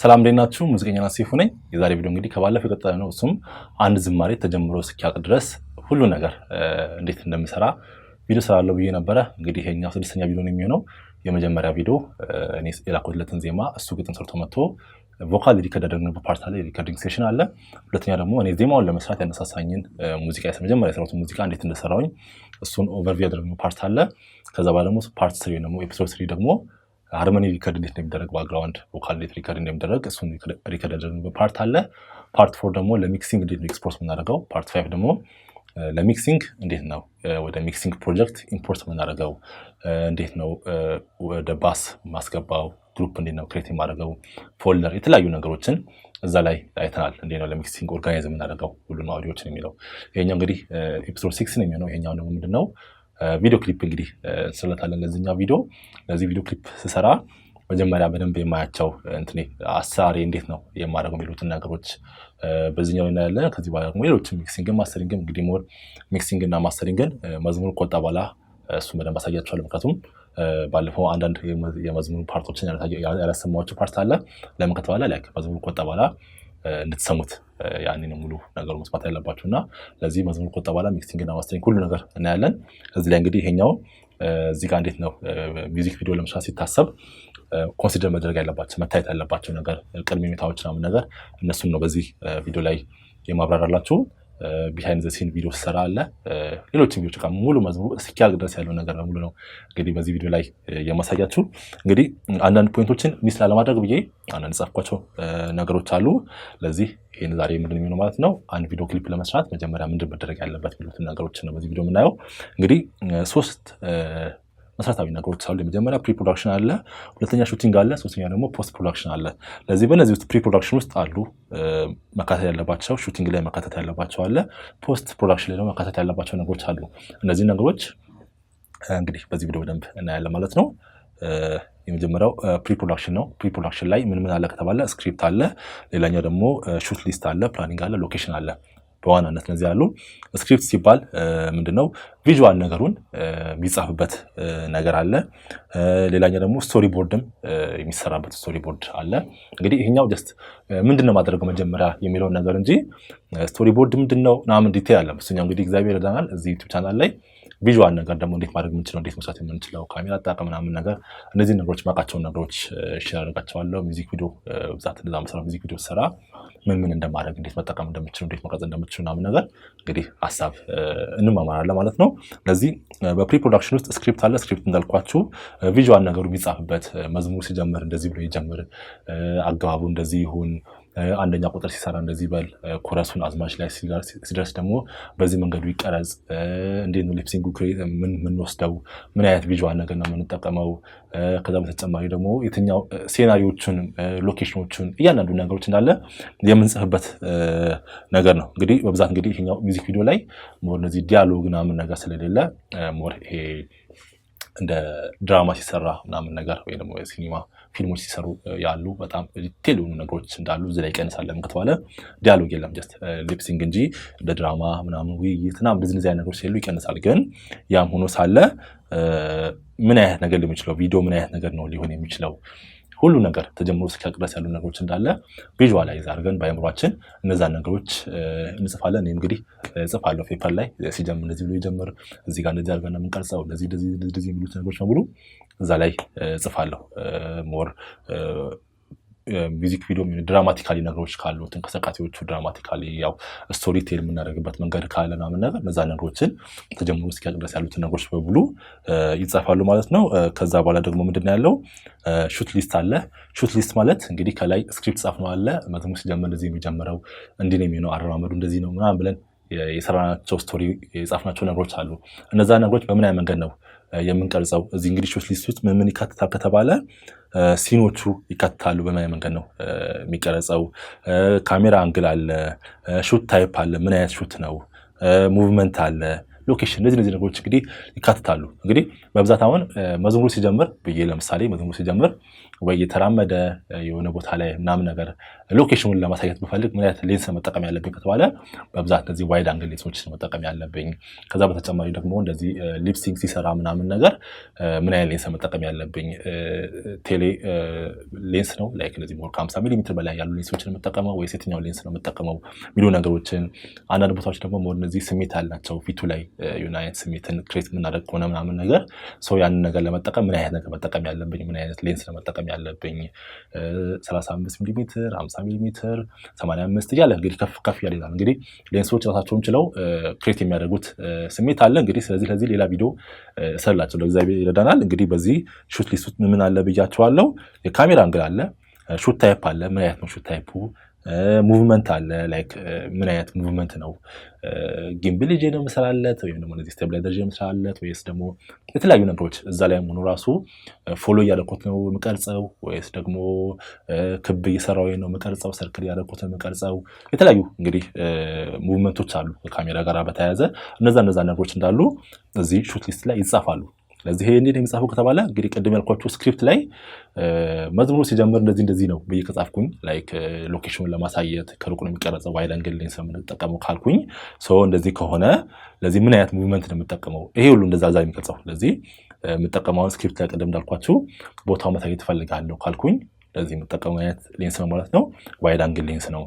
ሰላም እንደናችሁ ሙዚቀኛ ናሲፉ ነኝ። የዛሬ ቪዲዮ እንግዲህ ከባለፈው የቀጠለ ነው። እሱም አንድ ዝማሬ ተጀምሮ እስኪያልቅ ድረስ ሁሉ ነገር እንዴት እንደምሰራ ቪዲዮ ሰራለሁ ብዬ ነበረ። እንግዲህ ይሄኛው ስድስተኛ ቪዲዮ ነው የሚሆነው። የመጀመሪያ ቪዲዮ እኔ የላኩለትን ዜማ እሱ ግጥም ሰርቶ መጥቶ ቮካል ሪከርድ ያደረግንበት ፓርት አለ፣ ሪከርዲንግ ሴሽን አለ። ሁለተኛ ደግሞ እኔ ዜማውን ለመስራት ያነሳሳኝን ሙዚቃ መጀመሪያ የሰራሁት ሙዚቃ እንዴት እንደሰራሁኝ እሱን ኦቨርቪው ያደረግነው ፓርት አለ። ከዛ በኋላ ደግሞ ፓርት 3 ደግሞ ኤፒሶድ 3 ደግሞ ሃርመኒ ሪከርድ እንዴት እንደሚደረግ ባክግራውንድ ቮካል እንዴት ሪከርድ እንደሚደረግ እሱን ሪከርድ ያደረግነው ፓርት አለ። ፓርት 4 ደግሞ ለሚክሲንግ እንዴት ነው ኤክስፖርት የምናደርገው። ፓርት 5 ደግሞ ለሚክሲንግ እንዴት ነው ወደ ሚክሲንግ ፕሮጀክት ኢምፖርት የምናደርገው፣ እንዴት ነው ወደ ባስ ማስገባው፣ ግሩፕ እንዴት ነው ክሬት የማደርገው፣ ፎልደር፣ የተለያዩ ነገሮችን እዛ ላይ አይተናል። እንዴት ነው ለሚክሲንግ ኦርጋናይዝ የምናደርገው ሁሉን አውዲዮችን የሚለው። ይሄኛው እንግዲህ ኤፒሶድ 6 ነው የሚሆነው። ይሄኛው ደግሞ ምንድነው ቪዲዮ ክሊፕ እንግዲህ ስለታለን ለዚህኛው ቪዲዮ። ለዚህ ቪዲዮ ክሊፕ ስሰራ መጀመሪያ በደንብ የማያቸው እንትኔ አሳሪ እንዴት ነው የማደርገው የሚሉትን ነገሮች በዚህኛው እናያለን። ከዚህ በኋላ ደግሞ ሌሎችም ሚክሲንግን ማስተሪንግን እንግዲህ ሞር ሚክሲንግ እና ማስተሪንግን መዝሙር ከወጣ በኋላ እሱን በደንብ አሳያችኋለሁ። ምክንያቱም ባለፈው አንዳንድ የመዝሙር ፓርቶችን ያላሰማኋቸው ፓርት አለ። ለምን ከተባለ ላይክ መዝሙር ከወጣ በኋላ እንድትሰሙት ያንን ሙሉ ነገሩ መስማት ያለባችሁ እና ለዚህ መዝሙር ከወጣ በኋላ ሚክሲንግ እና ማስተሪንግ ሁሉ ነገር እናያለን። እዚህ ላይ እንግዲህ ይሄኛው እዚህ ጋር እንዴት ነው ሚውዚክ ቪዲዮ ለመስራት ሲታሰብ ኮንሲደር መደረግ ያለባቸው መታየት ያለባቸው ነገር ቅድመ ሁኔታዎች ምናምን ነገር እነሱን ነው በዚህ ቪዲዮ ላይ የማብራራላችሁ። ቢሃይንድ ዘ ሲን ቪዲዮ ሰራ አለ። ሌሎችም ቪዲዮዎች ጋር ሙሉ መዝሙሩ እስኪያልቅ ድረስ ያለው ነገር ሙሉ ነው እንግዲህ በዚህ ቪዲዮ ላይ የማሳያችሁ። እንግዲህ አንዳንድ ፖይንቶችን ሚስ ላለማድረግ ብዬ አንዳንድ ጻፍኳቸው ነገሮች አሉ። ለዚህ ይሄን ዛሬ ምንድን ነው የሚሆነው ማለት ነው። አንድ ቪዲዮ ክሊፕ ለመስራት መጀመሪያ ምንድን መደረግ ያለበት የሚሉትን ነገሮች ነው በዚህ ቪዲዮ የምናየው። እንግዲህ 3 መሰረታዊ ነገሮች አሉ። የመጀመሪያ ፕሪ ፕሮዳክሽን አለ፣ ሁለተኛ ሹቲንግ አለ፣ ሶስተኛ ደግሞ ፖስት ፕሮዳክሽን አለ። ለዚህ በእነዚህ ውስጥ ፕሪ ፕሮዳክሽን ውስጥ አሉ መካተት ያለባቸው፣ ሹቲንግ ላይ መካተት ያለባቸው አለ፣ ፖስት ፕሮዳክሽን ላይ ደግሞ መካተት ያለባቸው ነገሮች አሉ። እነዚህ ነገሮች እንግዲህ በዚህ ቪዲዮ በደንብ እናያለን ማለት ነው። የመጀመሪያው ፕሪ ፕሮዳክሽን ነው። ፕሪ ፕሮዳክሽን ላይ ምን ምን አለ ከተባለ ስክሪፕት አለ፣ ሌላኛው ደግሞ ሹት ሊስት አለ፣ ፕላኒንግ አለ፣ ሎኬሽን አለ። በዋናነት እነዚህ ያሉ ስክሪፕት ሲባል ምንድነው ቪዥዋል ነገሩን የሚጻፍበት ነገር አለ። ሌላኛው ደግሞ ስቶሪ ቦርድም የሚሰራበት ስቶሪ ቦርድ አለ። እንግዲህ ይሄኛው ጀስት ምንድነው ማድረገው መጀመሪያ የሚለውን ነገር እንጂ ስቶሪ ቦርድ ምንድነው ምናምን ዲቴል አለ። እሱኛው እንግዲህ እግዚአብሔር ይረዳናል እዚህ ዩቲዩብ ቻናል ላይ ቪዥዋል ነገር ደግሞ እንዴት ማድረግ የምንችለው እንዴት መስራት የምንችለው ካሜራ አጠቃቀም ምናምን ነገር እነዚህ ነገሮች ማቃቸውን ነገሮች ሼር አደርጋቸዋለሁ። ሚውዚክ ቪዲዮ ብዛት እንደዛ መስራት ሚውዚክ ቪዲዮ ሰራ ምን እንደማድረግ እንዴት መጠቀም እንደምችለው እንዴት መቅረጽ እንደምችለው ምናምን ነገር እንግዲህ ሐሳብ እንማማራለን ማለት ነው። ስለዚህ በፕሪ ፕሮዳክሽን ውስጥ ስክሪፕት አለ። ስክሪፕት እንዳልኳችሁ ቪዥዋል ነገሩ የሚጻፍበት መዝሙር ሲጀምር እንደዚህ ብሎ ይጀምር፣ አገባቡ እንደዚህ ይሁን፣ አንደኛ ቁጥር ሲሰራ እንደዚህ በል፣ ኮረሱን አዝማች ላይ ሲደርስ ደግሞ በዚህ መንገዱ ይቀረጽ፣ እንዴት ነው ሊፕሲንጉ ምን ወስደው ምን አይነት ቪዥዋል ነገር ነው የምንጠቀመው። ከዛ በተጨማሪ ደግሞ የትኛው ሴናሪዎቹን ሎኬሽኖቹን እያንዳንዱ ነገሮች እንዳለ የምንጽፍበት ነገር ነው። እንግዲህ በብዛት እንግዲህ ይሄኛው ሚውዚክ ቪዲዮ ላይ ሞር እነዚህ ዲያሎግ ምናምን ነገር ስለሌለ ሞር ይሄ እንደ ድራማ ሲሰራ ምናምን ነገር ወይ ደግሞ ሲኒማ ፊልሞች ሲሰሩ ያሉ በጣም ዲቴል የሆኑ ነገሮች እንዳሉ እዚህ ላይ ይቀንሳል። ለምን ከተባለ ዲያሎግ የለም ጀስት ሊፕሲንግ እንጂ እንደ ድራማ ምናምን ውይይትና እንደዚህ አይነት ነገሮች ሲሉ ይቀንሳል። ግን ያም ሆኖ ሳለ ምን አይነት ነገር ሊሆን ይችላል ቪዲዮ ምን አይነት ነገር ነው ሊሆን የሚችለው ሁሉ ነገር ተጀምሮ እስኪያልቅ ድረስ ያሉ ነገሮች እንዳለ ቪዥዋላይዝ አድርገን በአእምሯችን እነዛን ነገሮች እንጽፋለን። እኔ እንግዲህ እጽፋለሁ ፔፐር ላይ ሲጀምር እንደዚህ ብሎ ይጀምር፣ እዚህ ጋር እንደዚህ አድርገን የምንቀርጸው እንደዚህ የሚሉት ነገሮች በሙሉ እዛ ላይ እጽፋለሁ። ሞር ሚውዚክ ቪዲዮ ድራማቲካሊ ነገሮች ካሉት እንቅስቃሴዎቹ ድራማቲካሊ ያው ስቶሪ ቴል የምናደርግበት መንገድ ካለ ምናምን ነገር እነዛ ነገሮችን ተጀምሮ እስኪያልቅ ድረስ ያሉትን ነገሮች በሙሉ ይጻፋሉ ማለት ነው። ከዛ በኋላ ደግሞ ምንድነው ያለው ሹት ሊስት አለ። ሹት ሊስት ማለት እንግዲህ ከላይ ስክሪፕት ጻፍ ነው አለ፣ መዝሙር ሲጀምር እንደዚህ የሚጀምረው እንዲህ ነው የሚሆነው፣ አረማመዱ እንደዚህ ነው ምናምን ብለን የሰራናቸው ስቶሪ የጻፍናቸው ነገሮች አሉ። እነዛ ነገሮች በምን አይነት መንገድ ነው የምንቀርጸው? እዚህ እንግዲህ ሹት ሊስት ውስጥ ምን ይካተታል ከተባለ ሲኖቹ ይካተታሉ። በምን አይነት መንገድ ነው የሚቀረጸው? ካሜራ አንግል አለ፣ ሹት ታይፕ አለ፣ ምን አይነት ሹት ነው፣ ሙቭመንት አለ፣ ሎኬሽን እነዚህ ነገሮች እንግዲህ ይካተታሉ። እንግዲህ በብዛት አሁን መዝሙሩ ሲጀምር ብዬ ለምሳሌ መዝሙሩ ሲጀምር ወይ የተራመደ የሆነ ቦታ ላይ ምናምን ነገር ሎኬሽኑን ለማሳየት ብፈልግ ምን አይነት ሌንስ መጠቀም ያለብኝ ከተባለ በብዛት እንደዚህ ዋይድ አንግል ሌንሶችን መጠቀም ያለብኝ። ከዛ በተጨማሪ ደግሞ እንደዚህ ሊፕሲንግ ሲሰራ ምናምን ነገር ምን አይነት ሌንስ መጠቀም ያለብኝ ቴሌ ሌንስ ነው ላይክ እንደዚህ ሞር ከ50 ሚሊ ሜትር በላይ ያሉ ሌንሶችን መጠቀመው ወይ የትኛው ሌንስ ነው መጠቀመው ሚሉ ነገሮችን። አንዳንድ ቦታዎች ደግሞ ሞር እንደዚህ ስሜት ያላቸው ፊቱ ላይ ዩናይት ስሜትን ክሬት የምናደርግ ከሆነ ምናምን ነገር ሰው ያንን ነገር ለመጠቀም ምን አይነት ነገር መጠቀም ያለብኝ ምን አይነት ሌንስ ለመጠቀም ያለብኝ 35 ሚሊ ሜትር 50 ሚሊ ሜትር 85 እያለ እንግዲህ ከፍ ያለ ይላል። እንግዲህ ሌንሶች ራሳቸውን ችለው ክሬት የሚያደርጉት ስሜት አለ። እንግዲህ ስለዚህ ሌላ ቪዲዮ ሰላችሁ ለእግዚአብሔር ይረዳናል። እንግዲህ በዚህ ሹት ሊስት ምን አለ ብያችኋለሁ። የካሜራ አንግል አለ፣ ሹት ታይፕ አለ። ምን አይነት ነው ሹት ታይፑ? ሙቭመንት አለ ላይክ ምን አይነት ሙቭመንት ነው? ጊምብል ይዤ ነው መስራለት ወይም ደግሞ እንደዚህ ስቴብላይዘር ይዤ መስራለት ወይስ ደግሞ የተለያዩ ነገሮች እዛ ላይ ሆኖ ራሱ ፎሎ እያደረኩት ነው የምቀርጸው ወይስ ደግሞ ክብ እየሰራው ነው የምቀርጸው ሰርክል እያደረኩት ነው የምቀርጸው? የተለያዩ እንግዲህ ሙቭመንቶች አሉ ከካሜራ ጋር በተያያዘ እነዛ ነገሮች እንዳሉ እዚህ ሹት ሊስት ላይ ይጻፋሉ። ለዚህ ይሄ እንዴት የሚጻፈው ከተባለ እንግዲህ ቅድም ያልኳችሁ ስክሪፕት ላይ መዝሙሩ ሲጀምር እንደዚህ ነው ብዬ ከጻፍኩኝ ላይክ ሎኬሽኑን ለማሳየት ከሩቅ ነው የሚቀረጸው ዋይድ አንግል ሌንስ የምንጠቀመው ካልኩኝ እንደዚህ ከሆነ ለዚህ ምን አይነት ሙቭመንት ነው የምጠቀመው? ይሄ ሁሉ እንደዛ የሚገልጸው ለዚህ የምጠቀመውን ስክሪፕት ላይ ቅድም እንዳልኳችሁ ቦታው ማሳየት እፈልጋለሁ ካልኩኝ ለዚህ የምጠቀመው አይነት ሌንስ ነው ማለት ነው፣ ዋይድ አንግል ሌንስ ነው።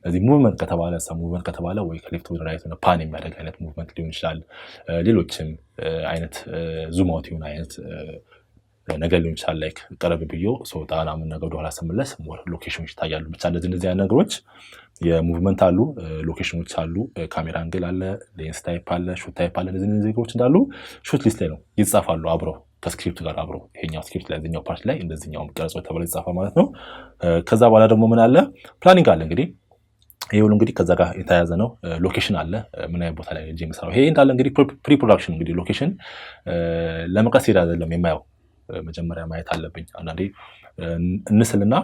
ለዚህ ሙቭመንት ከተባለ ወይ ከሌፍት ወደ ራይት ነው ፓን የሚያደርግ አይነት ሙቭመንት ሊሆን ይችላል። ሌሎችም አይነት ዙም አውት የሆነ አይነት ነገር ሊሆን ይችላል። ላይክ ቀረብ ብዬ ሶጣና ምን ነገር ወደ ኋላ ስመለስ ሞር ሎኬሽኖች ይታያሉ። ብቻ እንደዚህ አይነት ነገሮች የሙቭመንት አሉ፣ ሎኬሽኖች አሉ፣ ካሜራ አንግል አለ፣ ሌንስ ታይፕ አለ፣ ሹት ታይፕ አለ። እንደዚህ ነገሮች እንዳሉ ሹት ሊስት ላይ ነው ይጻፋሉ አብረው ከስክሪፕት ጋር አብሮ ይሄኛው ስክሪፕት ላይ እዚህኛው ፓርት ላይ እንደዚህኛው ቀርጾ ተብሎ ይጻፋል ማለት ነው። ከዛ በኋላ ደግሞ ምን አለ? ፕላኒንግ አለ። እንግዲህ ይሄ ሁሉ እንግዲህ ከዛ ጋር የተያያዘ ነው። ሎኬሽን አለ፣ ምን አይነት ቦታ ላይ ጄም ሰራው። ይሄ እንዳለ እንግዲህ ፕሪ ፕሮዳክሽን እንግዲህ ሎኬሽን ለመቀስ ሄዳ አይደለም የማየው፣ መጀመሪያ ማየት አለብኝ። አንዳንዴ እንስልና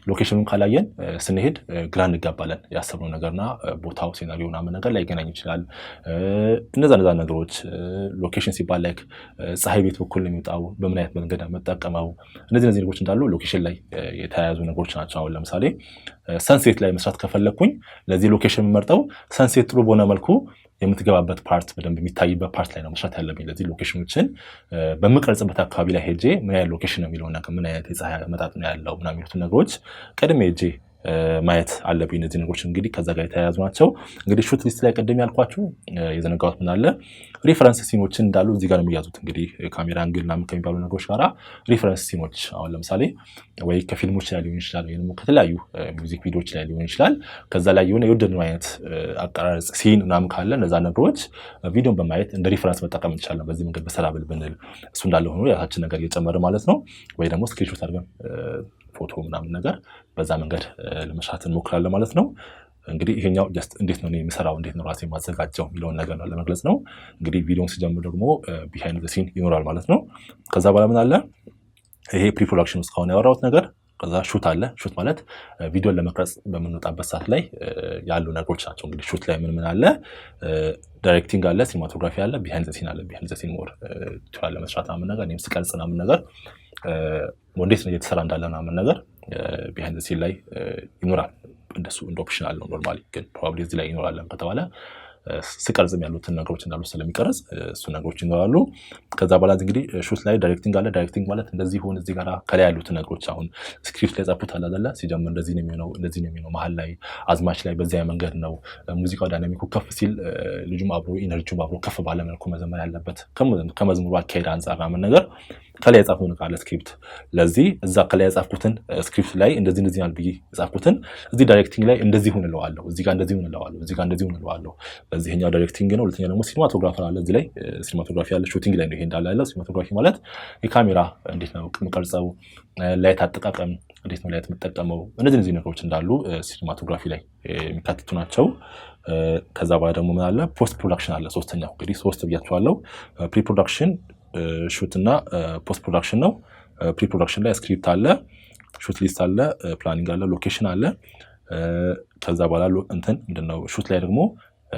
ሎኬሽኑን ካላየን ስንሄድ ግራ እንጋባለን። ያሰብነው ነገርና ቦታው ሲናሪዮ ምናምን ነገር ላይ ይገናኝ ይችላል። እነዛ ነገሮች ሎኬሽን ሲባል ላይክ ፀሐይ ቤት በኩል የሚወጣው በምን አይነት መንገድ መጠቀመው እነዚህ ነገሮች እንዳሉ ሎኬሽን ላይ የተያያዙ ነገሮች ናቸው። አሁን ለምሳሌ ሰንሴት ላይ መስራት ከፈለኩኝ ለዚህ ሎኬሽን የምመርጠው ሰንሴት ጥሩ በሆነ መልኩ የምትገባበት ፓርት በደንብ የሚታይበት ፓርት ላይ ነው መስራት ያለብኝ። ለዚህ ሎኬሽኖችን በምቀርጽበት አካባቢ ላይ ሄጄ ምን አይነት ሎኬሽን ነው የሚለውና ምን አይነት የፀሐይ አመጣጥ ነው ያለው ምናምን የሚሉትን ነገሮች ቀድሜ ሄጄ ማየት አለብኝ። እነዚህ ነገሮች እንግዲህ ከዛ ጋር የተያያዙ ናቸው። እንግዲህ ሹት ሊስት ላይ ቅድም ያልኳችሁ የዘነጋሁት ምን አለ? ሪፈረንስ ሲኖችን እንዳሉ እዚህ ጋር ነው የሚያዙት። እንግዲህ ካሜራ አንግል ምናምን ከሚባሉ ነገሮች ጋራ ሪፈረንስ ሲኖች አሁን ለምሳሌ ወይ ከፊልሞች ላይ ሊሆን ይችላል ወይ ደግሞ ከተለያዩ ሚውዚክ ቪዲዮዎች ላይ ሊሆን ይችላል። ከዛ ላይ የሆነ የወደድነው አይነት አቀራረጽ ሲን ምናምን ካለ እነዛ ነገሮች ቪዲዮን በማየት እንደ ሪፈረንስ መጠቀም እንችላለን። በዚህ መንገድ በሰራብል ብንል እሱ እንዳለ ሆኖ የራሳችን ነገር እየጨመረ ማለት ነው። ወይ ደግሞ ስክሪንሾት አድርገን ፎቶ ምናምን ነገር በዛ መንገድ ለመስራት እንሞክራለን ማለት ነው። እንግዲህ ይሄኛው ጀስት እንዴት ነው የሚሰራው እንዴት ነው ራሴ ማዘጋጀው የሚለውን ነገር ነው ለመግለጽ ነው። እንግዲህ ቪዲዮን ሲጀምር ደግሞ ቢሃይንድ ዘ ሲን ይኖራል ማለት ነው። ከዛ በኋላ ምን አለ? ይሄ ፕሪ ፕሮዳክሽን ውስጥ ከሆነ ያወራሁት ነገር። ከዛ ሹት አለ። ሹት ማለት ቪዲዮን ለመቅረጽ በምንወጣበት ሰዓት ላይ ያሉ ነገሮች ናቸው። እንግዲህ ሹት ላይ ምን አለ? ዳይሬክቲንግ አለ፣ ሲኒማቶግራፊ አለ፣ ቢሃይንድ ዘ ሲን አለ። ቢሃይንድ ዘ ሲን ሞር ይችላል ለመስራት ምናምን ነገር እኔም ስቀርጽ ምናምን ነገር እንዴት ነው እየተሰራ እንዳለ ምናምን ነገር ቢሃይንድ ዘ ሲን ላይ ይኖራል። እንደሱ እንደ ኦፕሽናል ነው። ኖርማሊ ግን ፕሮባብሊ እዚህ ላይ ይኖራል ከተባለ ስቀርጽም ያሉትን ነገሮች እንዳሉ ስለሚቀርጽ እሱ ነገሮች ይኖራሉ። ከዛ በኋላ እንግዲህ ሹት ላይ ዳይሬክቲንግ አለ። ዳይሬክቲንግ ማለት እንደዚህ ሆነ እዚህ ጋር ከላይ ያሉትን ነገሮች አሁን ስክሪፕት ላይ ጻፉት አለ አይደለ? ሲጀምር እንደዚህ ነው የሚሆነው እንደዚህ ነው የሚሆነው፣ መሀል ላይ አዝማች ላይ በዚያ መንገድ ነው ሙዚቃው ዳይናሚኩ ከፍ ሲል ልጁም አብሮ ኢነርጂውም አብሮ ከፍ ባለ መልኩ መዘመር ያለበት ከመዝሙሩ አካሄድ አንጻር ምናምን ነገር ከላይ የጻፈውን ቃል ስክሪፕት ለዚህ እዛ ከላይ የጻፍኩትን ስክሪፕት ላይ እንደዚህ ያል ብዬ የጻፍኩትን እዚህ ዳይሬክቲንግ ላይ እንደዚህ ሆነ ለዋለሁ፣ እዚህ ጋር እንደዚህ ሆነ ለዋለሁ፣ እዚህ ጋር እንደዚህ ሆነ ለዋለሁ። በዚህኛው ዳይሬክቲንግ ነው። ሁለተኛ ደግሞ ሲኒማቶግራፈር አለ። እዚህ ላይ ሲኒማቶግራፊ ያለ ሹቲንግ ላይ ነው ይሄ እንዳለ ያለው። ሲኒማቶግራፊ ማለት የካሜራ እንዴት ነው የምቀርጸው፣ ላይት አጠቃቀም እንዴት ነው ላይት የምጠቀመው፣ እነዚህ ነገሮች እንዳሉ ሲኒማቶግራፊ ላይ የሚካተቱ ናቸው። ከዛ በኋላ ደግሞ ምን አለ? ፖስት ፕሮዳክሽን አለ። ሶስተኛው እንግዲህ ሶስት ብያቸዋለሁ። ፕሪ ፕሮዳክሽን ሹት እና ፖስት ፕሮዳክሽን ነው። ፕሪ ፕሮዳክሽን ላይ ስክሪፕት አለ፣ ሹት ሊስት አለ፣ ፕላኒንግ አለ፣ ሎኬሽን አለ። ከዛ በኋላ እንትን ምንድነው ሹት ላይ ደግሞ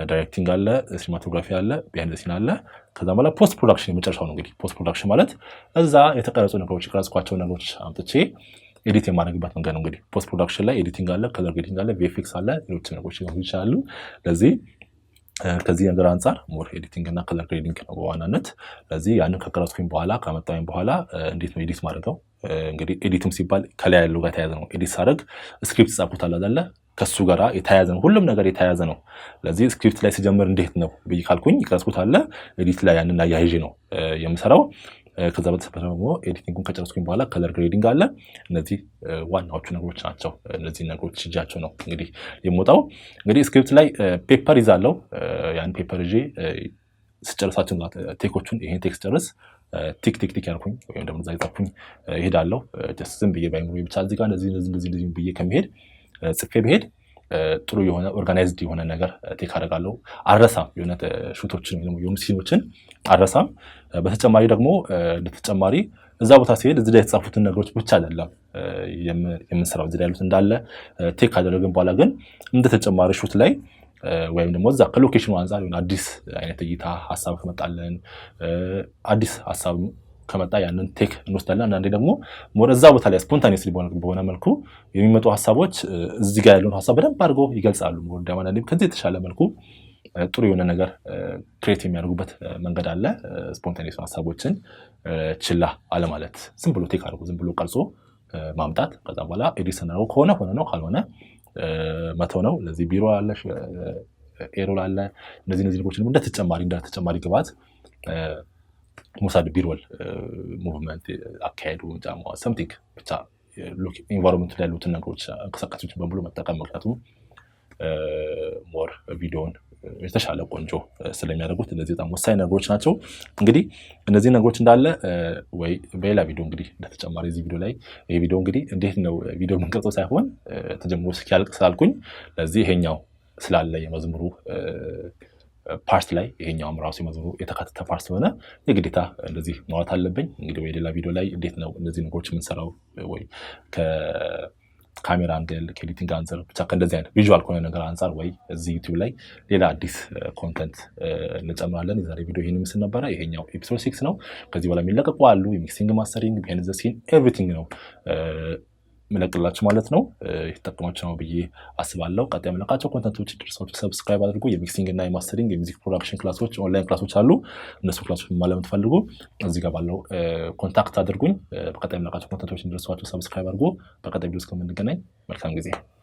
ዳይሬክቲንግ አለ፣ ሲኒማቶግራፊ አለ፣ ቢሃይንድ ዘ ሲን አለ። ከዛ በኋላ ፖስት ፕሮዳክሽን የመጨረሻው ነው። እንግዲህ ፖስት ፕሮዳክሽን ማለት እዛ የተቀረጹ ነገሮች የቀረጽኳቸው ነገሮች አምጥቼ ኤዲት የማድረግበት መንገድ ነው። እንግዲህ ፖስት ፕሮዳክሽን ላይ ኤዲቲንግ አለ፣ ከለር ግሬዲንግ አለ፣ ቪኤፍኤክስ አለ፣ ሌሎች ነገሮች ይችላሉ። ለዚህ ከዚህ ነገር አንፃር ሞር ኤዲቲንግ እና ከለር ግሬዲንግ ነው በዋናነት። ለዚህ ያንን ከቀረጽኩኝ በኋላ ከመጣሁኝ በኋላ እንዴት ነው ኤዲት ማድረገው? እንግዲህ ኤዲቲንግ ሲባል ከላይ ያለው ጋር ተያያዘ ነው። ኤዲት ሳደርግ ስክሪፕት ጻፉታል አይደለ? ከሱ ጋር የተያያዘ ነው። ሁሉም ነገር የተያያዘ ነው። ለዚህ ስክሪፕት ላይ ሲጀምር እንዴት ነው ብዬ ካልኩኝ ይቀርጽኩት አለ ኤዲት ላይ ያንን አያይዤ ነው የምሰራው። ከዛ በተሰበረ ደግሞ ኤዲቲንጉን ከጨረስኩኝ በኋላ ከለር ግሬዲንግ አለ። እነዚህ ዋናዎቹ ነገሮች ናቸው። እነዚህ ነገሮች ይጃቸው ነው እንግዲህ የምወጣው። እንግዲህ ስክሪፕት ላይ ፔፐር ይዛለው። ያን ፔፐር ይዤ ስጨርሳቸው ቴኮቹን ይሄን ቴክስት ጨርስ ቲክ ያልኩኝ ወይም ደግሞ እዛ ይጻፍኩኝ እሄዳለሁ። ጀስት ዝም ብዬ ባይሞሪ ብቻ እዚህ ጋር እንደዚህ ብዬ ከመሄድ ጽፌ ብሄድ ጥሩ የሆነ ኦርጋናይዝድ የሆነ ነገር ቴክ አደርጋለሁ። አልረሳም። የሆነ ሹቶችን ወይም የሆኑ ሲኖችን አልረሳም። በተጨማሪ ደግሞ እንደተጨማሪ እዛ ቦታ ሲሄድ እዚህ ላይ የተጻፉትን ነገሮች ብቻ አይደለም የምንሰራው። እዚህ ላይ ያሉት እንዳለ ቴክ ካደረግን በኋላ ግን እንደተጨማሪ ሹት ላይ ወይም ደግሞ እዛ ከሎኬሽኑ አንፃር የሆነ አዲስ አይነት እይታ ሀሳብ ከመጣለን አዲስ ሀሳብ ከመጣ ያንን ቴክ እንወስዳለን። አንዳንዴ ደግሞ እዛ ቦታ ላይ ስፖንታኒየስሊ በሆነ መልኩ የሚመጡ ሀሳቦች እዚህ ጋር ያለውን ሀሳብ በደንብ አድርገው ይገልጻሉ። አንዳንዴ ከዚህ የተሻለ መልኩ ጥሩ የሆነ ነገር ክሬት የሚያደርጉበት መንገድ አለ። ስፖንታኒየስ ሀሳቦችን ችላ አለማለት፣ ዝም ብሎ ቴክ አድርጎ ዝም ብሎ ቀርጾ ማምጣት። ከዛ በኋላ ኤዲት ስናደርገው ከሆነ ሆነ ነው፣ ካልሆነ መተው ነው። ለዚህ ቢሮ አለ፣ ኤሮል አለ። እነዚህ ነገሮች እንደ ተጨማሪ ግብዓት መውሰድ ቢሮል ሙቭመንት አካሄዱ ሰምቲንግ ብቻ ኢንቫይሮንመንት ላይ ያሉትን ነገሮች እንቅስቃሴዎችን በሙሉ መጠቀም። ምክንያቱም ሞር ቪዲዮን የተሻለ ቆንጆ ስለሚያደርጉት እነዚህ በጣም ወሳኝ ነገሮች ናቸው። እንግዲህ እነዚህ ነገሮች እንዳለ ወይ በሌላ ቪዲዮ እንግዲህ እንደተጨማሪ እዚህ ቪዲዮ ላይ ይሄ ቪዲዮ እንግዲህ እንዴት ነው ቪዲዮ የምንቀርጸው ሳይሆን ተጀምሮ እስኪያልቅ ስላልኩኝ ለዚህ ይሄኛው ስላለ የመዝሙሩ ፓርት ላይ ይሄኛውም ራሱ የመዝሙሩ የተካተተ ፓርት ስለሆነ የግዴታ እንደዚህ ማውራት አለብኝ። እንግዲህ ወይ ሌላ ቪዲዮ ላይ እንዴት ነው እነዚህ ነገሮች የምንሰራው ወይ ከካሜራ አንግል ከኤዲቲንግ አንፃር ብቻ ከእንደዚህ አይነት ቪዥዋል ከሆነ ነገር አንፃር ወይ እዚህ ዩቲዩብ ላይ ሌላ አዲስ ኮንተንት እንጨምራለን። የዛሬ ቪዲዮ ይሄን ምስል ነበረ። ይሄኛው ኤፒሶድ 6 ነው። ከዚህ በኋላ የሚለቀቁ አሉ። የሚክሲንግ፣ ማስተሪንግ፣ ቢሃይንድ ዘ ሲን ኤቭሪቲንግ ነው ምለቅላችሁ ማለት ነው። የተጠቀማችሁ ነው ብዬ አስባለሁ። ቀጣይ የምለቃቸው ኮንተንቶች ደርሳችሁ ሰብስክራይብ አድርጉ። የሚክሲንግ እና የማስተሪንግ የሙዚክ ፕሮዳክሽን ክላሶች ኦንላይን ክላሶች አሉ። እነሱ ክላሶች መማር ለምትፈልጉ እዚህ ጋር ባለው ኮንታክት አድርጉኝ። በቀጣይ የምለቃቸው ኮንተንቶች ደርሳችሁ ሰብስክራይብ አድርጉ። በቀጣይ ቪዲዮ እስከምንገናኝ መልካም ጊዜ